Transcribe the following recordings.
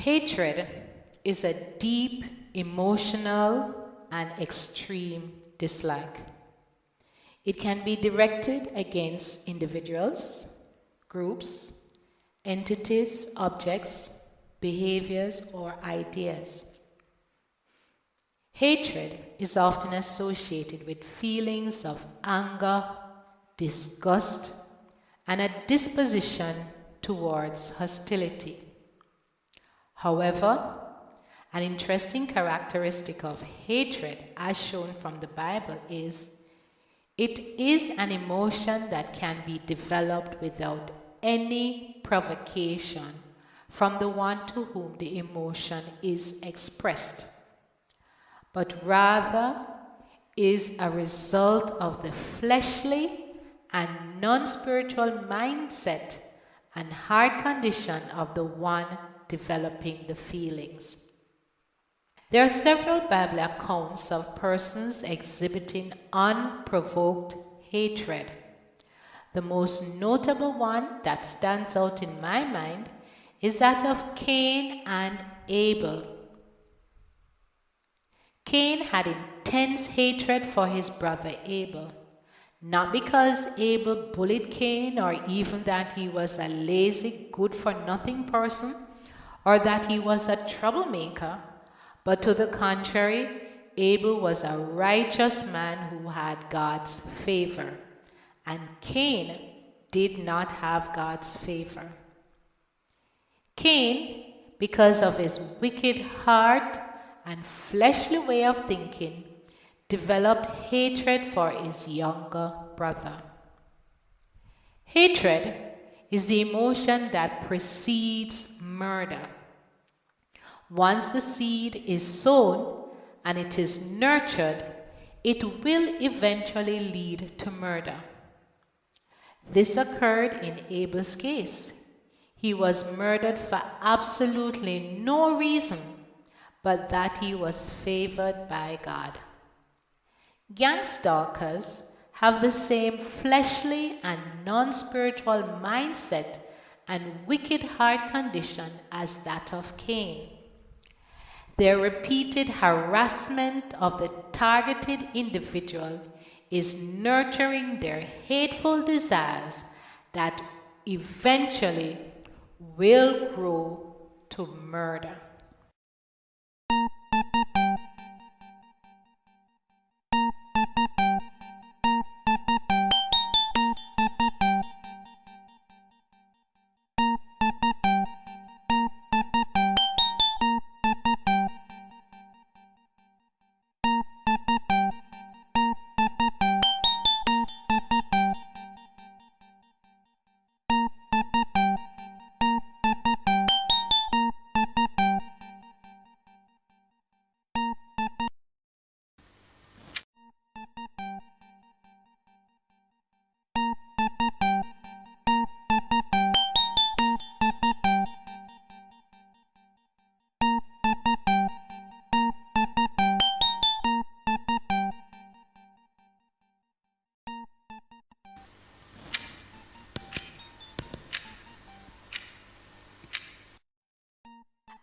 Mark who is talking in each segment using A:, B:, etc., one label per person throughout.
A: Hatred is a deep, emotional, and extreme dislike. It can be directed against individuals, groups, entities, objects, behaviors, or ideas. Hatred is often associated with feelings of anger, disgust, and a disposition towards hostility. However, an interesting characteristic of hatred, as shown from the Bible, is it is an emotion that can be developed without any provocation from the one to whom the emotion is expressed, but rather is a result of the fleshly and non-spiritual mindset and heart condition of the one developing the feelings. There are several Bible accounts of persons exhibiting unprovoked hatred. The most notable one that stands out in my mind is that of Cain and Abel. Cain had intense hatred for his brother Abel, not because Abel bullied Cain or even that he was a lazy, good-for-nothing person or that he was a troublemaker, but to the contrary, Abel was a righteous man who had God's favor, and Cain did not have God's favor. Cain, because of his wicked heart and fleshly way of thinking, developed hatred for his younger brother. Hatred is the emotion that precedes murder. Once the seed is sown and it is nurtured, it will eventually lead to murder. This occurred in Abel's case. He was murdered for absolutely no reason but that he was favored by God. Gang stalkers have the same fleshly and non-spiritual mindset and wicked heart condition as that of Cain. Their repeated harassment of the targeted individual is nurturing their hateful desires that eventually will grow to murder.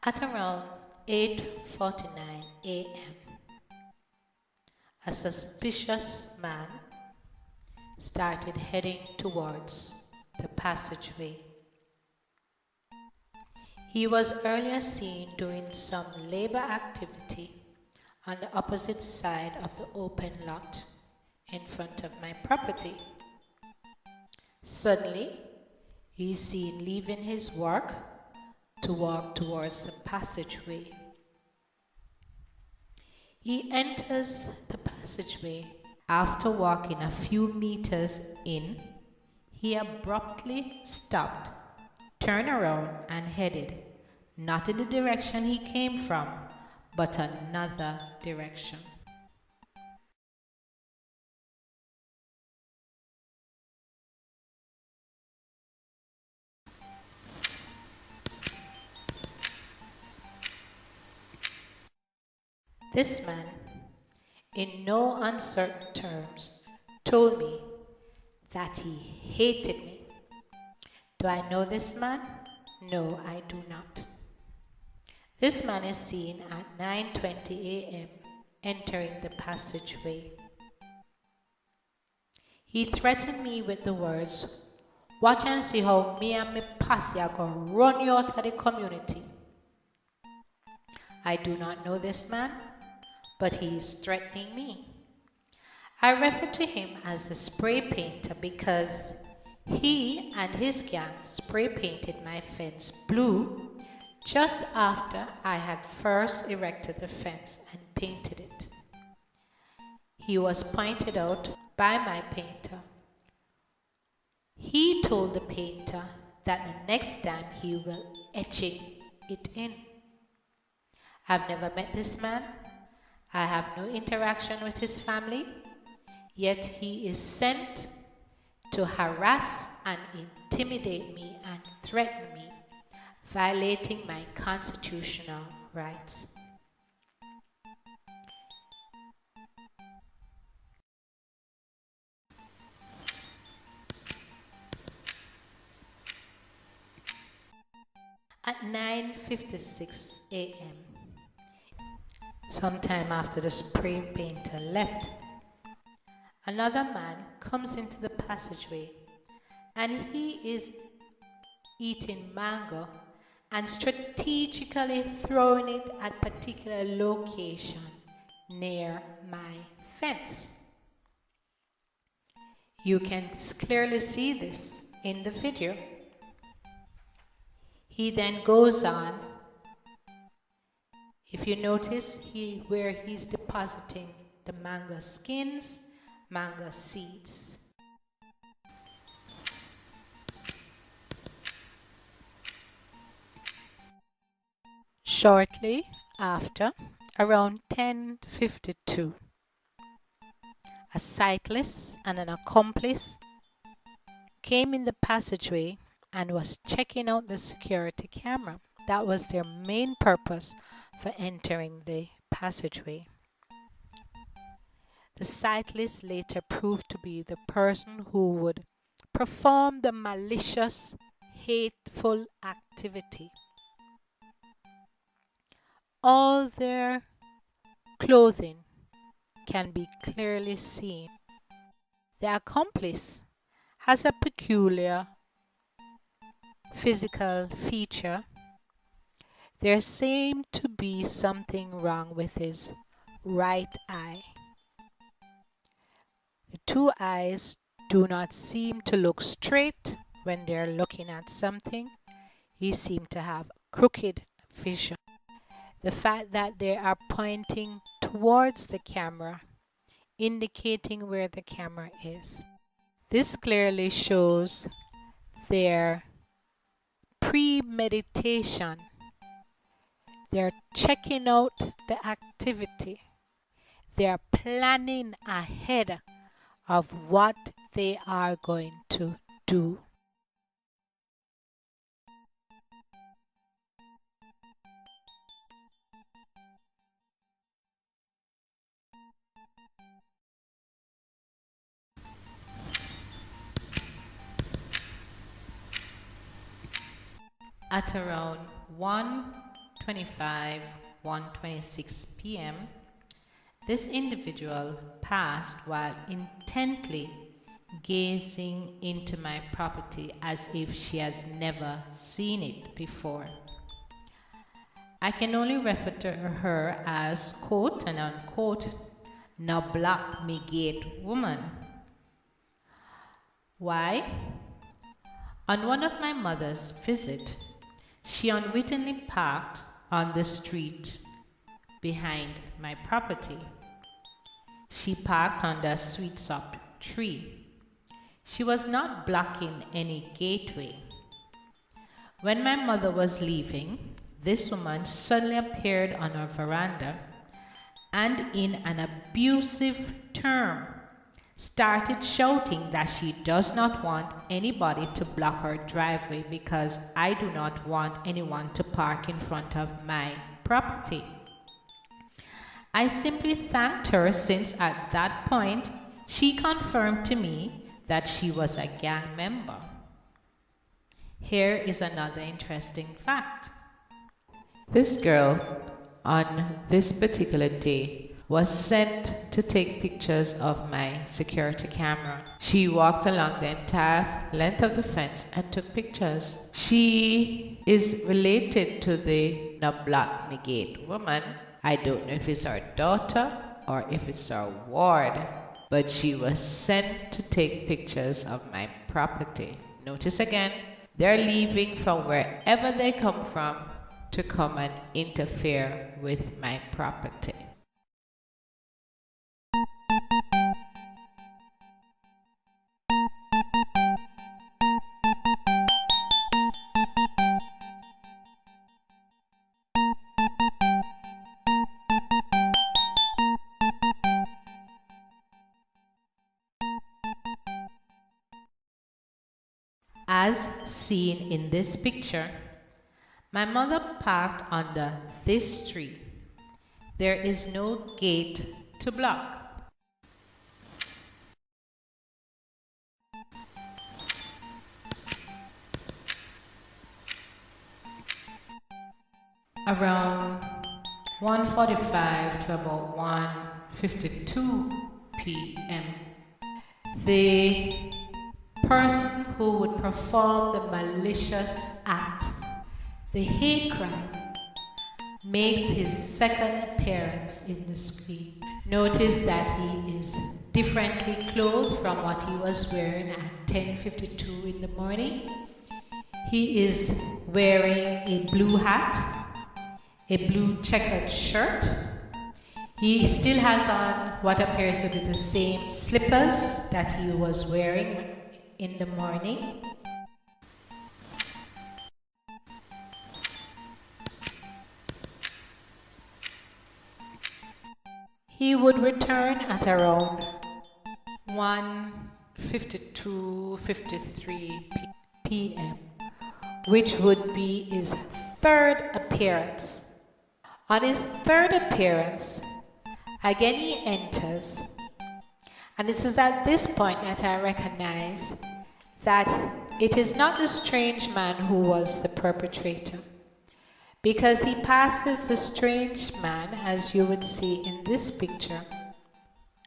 A: At around 8:49 a.m., a suspicious man started heading towards the passageway. He was earlier seen doing some labor activity on the opposite side of the open lot in front of my property. Suddenly, he is seen leaving his work to walk towards the passageway. He enters the passageway. After walking a few meters in, he abruptly stopped, turned around and headed, not in the direction he came from, but another direction. This man, in no uncertain terms, told me that he hated me. Do I know this man? No, I do not. This man is seen at 9:20 a.m. entering the passageway. He threatened me with the words, "Watch and see how me and me posse are going to run you out of the community." I do not know this man, but he is threatening me. I refer to him as a spray painter because he and his gang spray painted my fence blue just after I had first erected the fence and painted it. He was pointed out by my painter. He told the painter that the next time he will etch it in. I've never met this man. I have no interaction with his family, yet he is sent to harass and intimidate me and threaten me, violating my constitutional rights. At 9:56 a.m., sometime after the spray painter left, another man comes into the passageway and he is eating mango and strategically throwing it at a particular location near my fence. You can clearly see this in the video. He then goes on. If you notice where he's depositing the mango skins, mango seeds. Shortly after, around 10:52, a cyclist and an accomplice came in the passageway and was checking out the security camera. That was their main purpose for entering the passageway. The cyclist later proved to be the person who would perform the malicious, hateful activity. All their clothing can be clearly seen. The accomplice has a peculiar physical feature. There seemed to be something wrong with his right eye. The two eyes do not seem to look straight when they're looking at something. He seemed to have crooked vision. The fact that they are pointing towards the camera, indicating where the camera is. This clearly shows their premeditation. They're checking out the activity. They're planning ahead of what they are going to do. At around 1:25, 1:26 p.m., this individual passed while intently gazing into my property as if she has never seen it before. I can only refer to her as quote and unquote, "no block me gate woman." Why? On one of my mother's visits, she unwittingly parked on the street behind my property. She parked under a sweetsop tree. She was not blocking any gateway. When my mother was leaving, this woman suddenly appeared on our veranda and in an abusive term started shouting that she does not want anybody to block her driveway because I do not want anyone to park in front of my property. I simply thanked her since at that point she confirmed to me that she was a gang member. Here is another interesting fact. This girl, on this particular day, was sent to take pictures of my security camera. She walked along the entire length of the fence and took pictures. She is related to the Nablot Migate woman. I don't know if it's our daughter or if it's our ward, but she was sent to take pictures of my property. Notice again, they're leaving from wherever they come from to come and interfere with my property. As seen in this picture, my mother parked under this tree. There is no gate to block. Around 1:45 to about 1:52 p.m., the person who would perform the malicious act, the hate crime, makes his second appearance in the screen. Notice that he is differently clothed from what he was wearing at 10:52 in the morning. He is wearing a blue hat, a blue checkered shirt. He still has on what appears to be the same slippers that he was wearing in the morning. He would return at around 1:53 p.m., which would be his third appearance. On his third appearance, again he enters, and it is at this point that I recognize that it is not the strange man who was the perpetrator, because he passes the strange man, as you would see in this picture,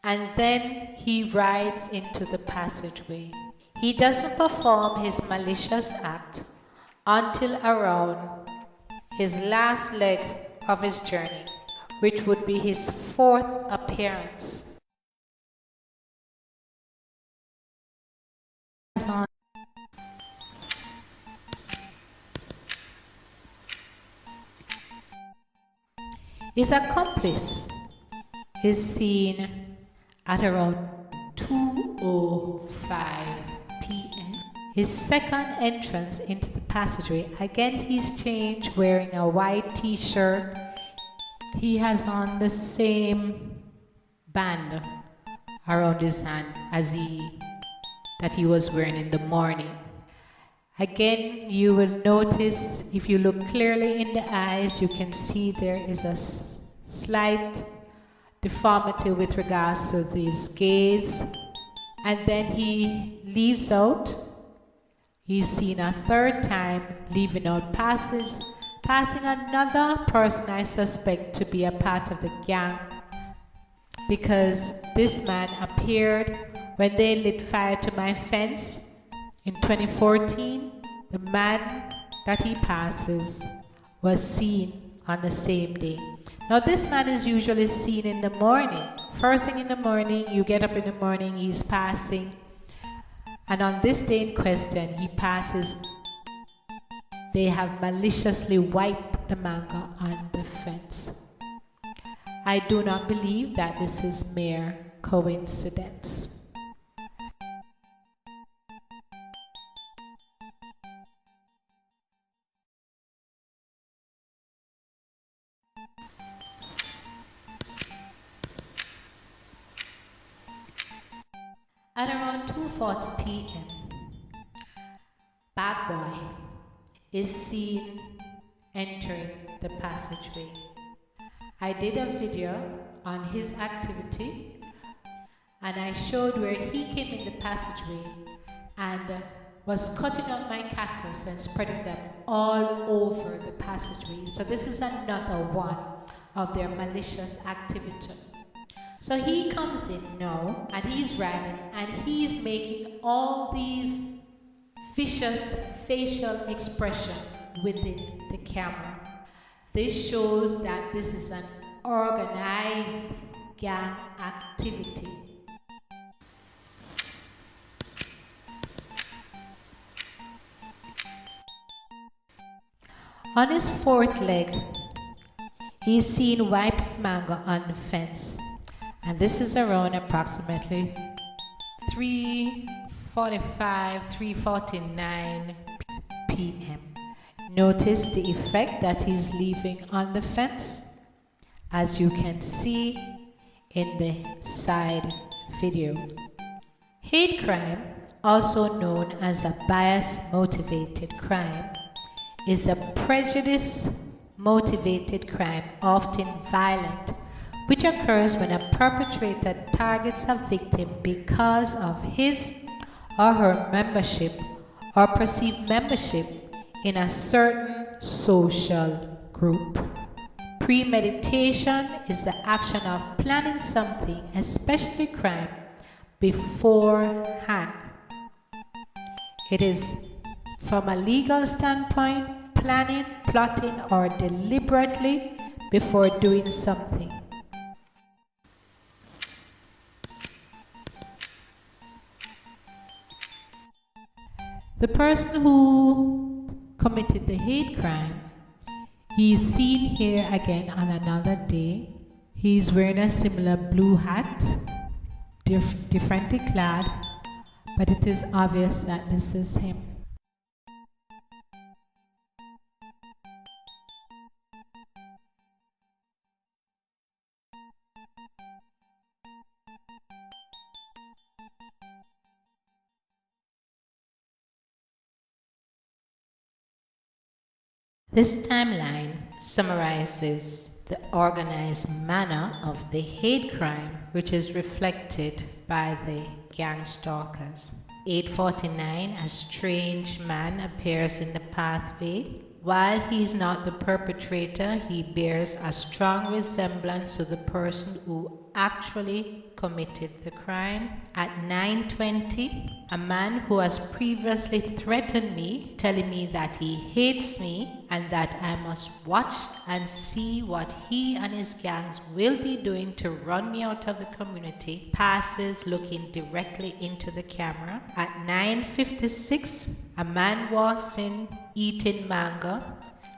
A: and then he rides into the passageway. He doesn't perform his malicious act until around his last leg of his journey, which would be his fourth appearance. His accomplice is seen at around 2:05 p.m. His second entrance into the passageway, again he's changed, wearing a white t-shirt. He has on the same band around his hand as that he was wearing in the morning. Again, you will notice, if you look clearly in the eyes, you can see there is a slight deformity with regards to his gaze. And then he leaves out. He's seen a third time leaving out passing another person I suspect to be a part of the gang, because this man appeared when they lit fire to my fence in 2014. The man that he passes was seen on the same day. Now this man is usually seen in the morning. First thing in the morning, you get up in the morning, he's passing. And on this day in question, he passes. They have maliciously wiped the mango on the fence. I do not believe that this is mere coincidence. At around 2:40 p.m., Bad Boy is seen entering the passageway. I did a video on his activity, and I showed where he came in the passageway and was cutting up my cactus and spreading them all over the passageway. So this is another one of their malicious activity. So he comes in now and he's riding and he's making all these vicious facial expression within the camera. This shows that this is an organized gang activity. On his fourth leg, he's seen wiping mango on the fence, and this is around approximately 3:45, 3:49 p.m. Notice the effect that he's leaving on the fence, as you can see in the side video. Hate crime, also known as a bias-motivated crime, is a prejudice-motivated crime, often violent, which occurs when a perpetrator targets a victim because of his or her membership or perceived membership in a certain social group. Premeditation is the action of planning something, especially crime, beforehand. It is, from a legal standpoint, planning, plotting, or deliberately before doing something. The person who committed the hate crime, he is seen here again on another day. He's wearing a similar blue hat, differently clad, but it is obvious that this is him. This timeline summarizes the organized manner of the hate crime, which is reflected by the gang stalkers. 8:49, a strange man appears in the pathway. While he is not the perpetrator, he bears a strong resemblance to the person who actually committed the crime. At 9:20, a man who has previously threatened me, telling me that he hates me and that I must watch and see what he and his gangs will be doing to run me out of the community, passes looking directly into the camera. At 9:56, a man walks in eating mango,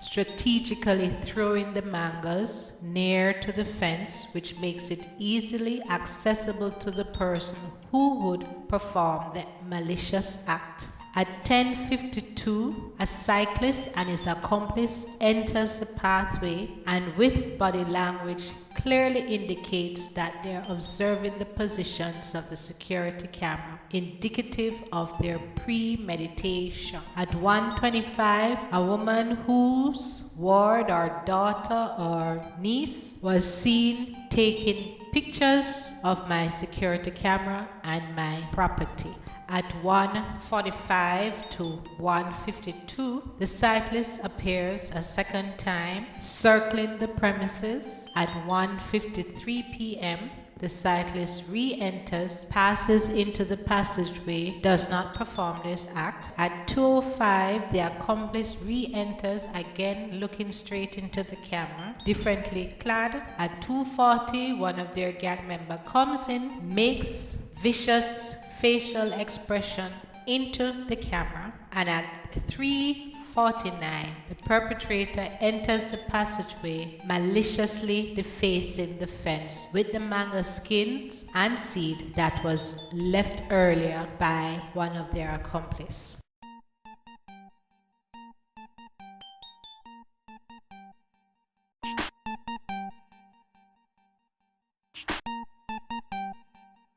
A: strategically throwing the mangoes near to the fence, which makes it easily accessible to the person who would perform the malicious act. At 10:52, a cyclist and his accomplice enters the pathway and with body language clearly indicates that they are observing the positions of the security camera, indicative of their premeditation. At 1:25, a woman whose ward or daughter or niece was seen taking pictures of my security camera and my property. At 1:45 to 1:52, the cyclist appears a second time, circling the premises. At 1:53 p.m., the cyclist re-enters, passes into the passageway, does not perform this act. At 2:05, the accomplice re-enters, again looking straight into the camera, differently clad. At 2:40, one of their gang members comes in, makes vicious facial expression into the camera, and at 3:49, the perpetrator enters the passageway, maliciously defacing the fence with the mango skins and seed that was left earlier by one of their accomplices.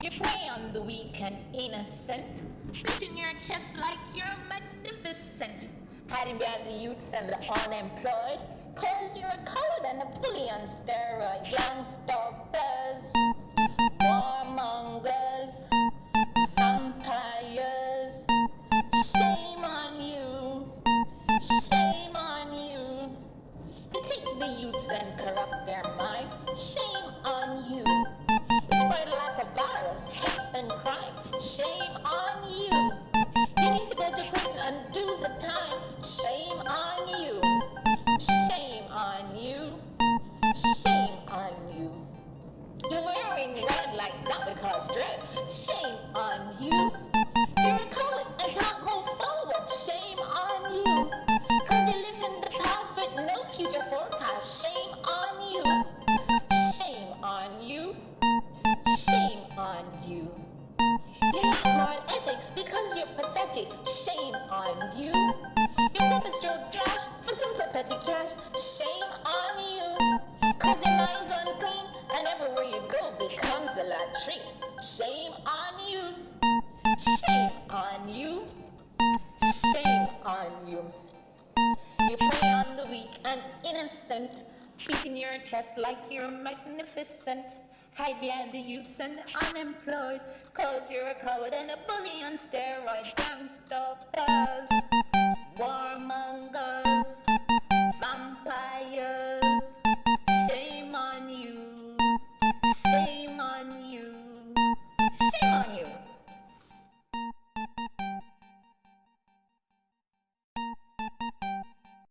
B: You prey on the weak and innocent, beating your chest like you're magnificent, hiding behind the youths and the unemployed, cause you're a coward and a bully on steroids. Young stalkers, warmongers, vampires, shame the weak and innocent, beating your chest like you're magnificent. Hide behind the youths and the unemployed, cause you're a coward and a bully on steroid. Gangsta warmongers.